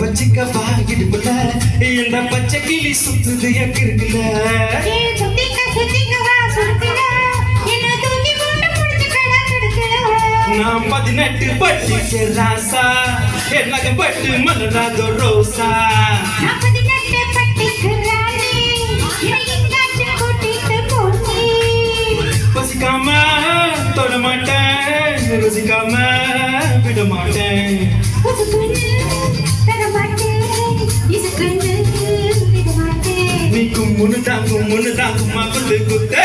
வச்சிக்க வாங்கிடுப்புல இந்த பச்சை கிளி சுத்துது இருக்குல்ல நான் 18 பட்டிக்கு ராசா எனக்கு பட்டு மலராதோ ரோசா பசிக்காம தொட மாட்டேன் ருசிக்காம விட மாட்டேன் நீ கும்முன்னு தாங்குமா குத்து குத்து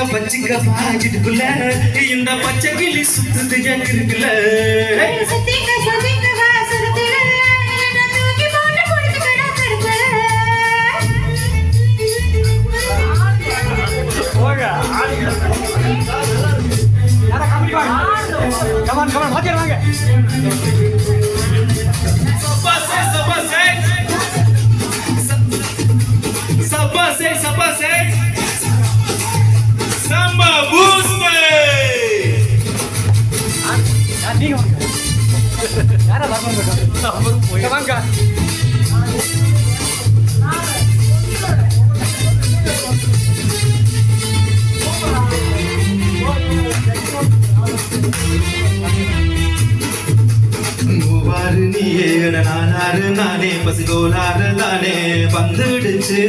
பச்சிக்க பாஜிட்டுக்குள்ள இந்த பச்சை கிளி சுத்துது இருக்குல்ல Samba Booster! நானே பசிகோலாறு தானே வந்துடுச்சு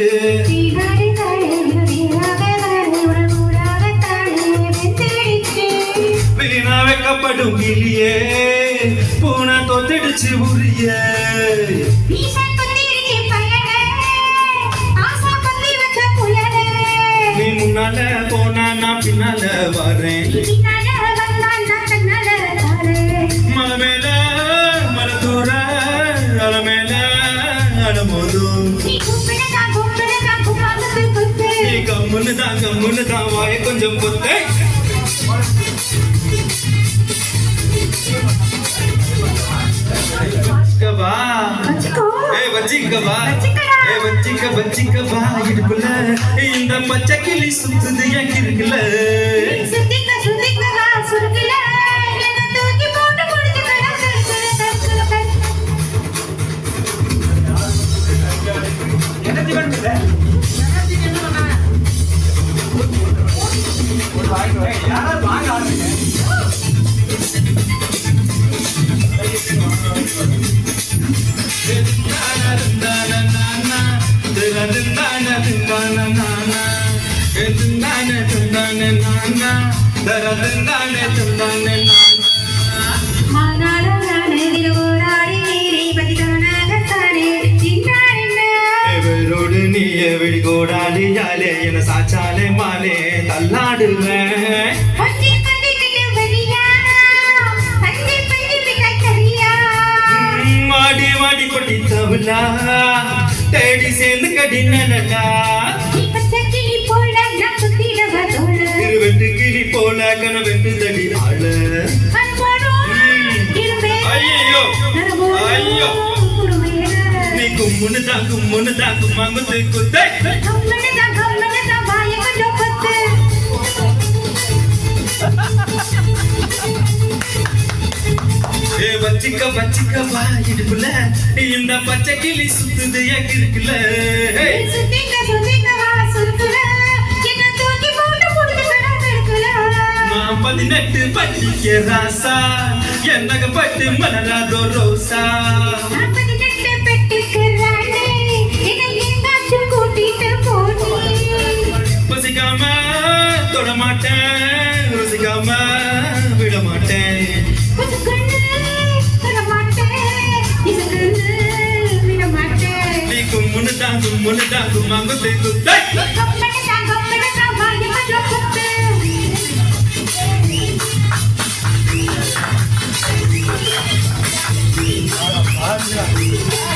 வெளினா வைக்கப்படும் கிளியே பூனா தொத்திடுச்சு உரிய நீ முன்னால போனா நான் பின்னால வரேன் மலை மேல மலை தூர அலை மேல அடமோதும் நீ கம்முன்னு தான் வாய கொஞ்சம் கொத்தை வச்சிக்கவா இடுப்புல இந்த பச்சை கிளி சுத்துது இருக்குல்ல வெடிகோடாலியாலே என சாச்சாலே மாலே தள்ளாடுவேன் மாடி மாடி கொட்டி தவலா தேடி சேர்ந்து கடினடா திருவெட்டு கிளி போல கனவெட்டு தடி ஆள ஐயோ ஐயோ நீ கும்முன்னு தாங்கும் மங்குத்து குத்தை வச்சிக்க வாயிடுப்புல இந்த பச்சை கிளி சுத்துது இருக்குல்ல நான் 18 பட்டிக்கு ராசா எனக்கு பட்டு மலராதோ ரோசா பசிக்காம தொட மாட்டேன் ருசிக்காம விட மாட்டேன் நீ கும்முன்னு ஒன்னு தாங்கு மங்குத்தை குத்தை ஆ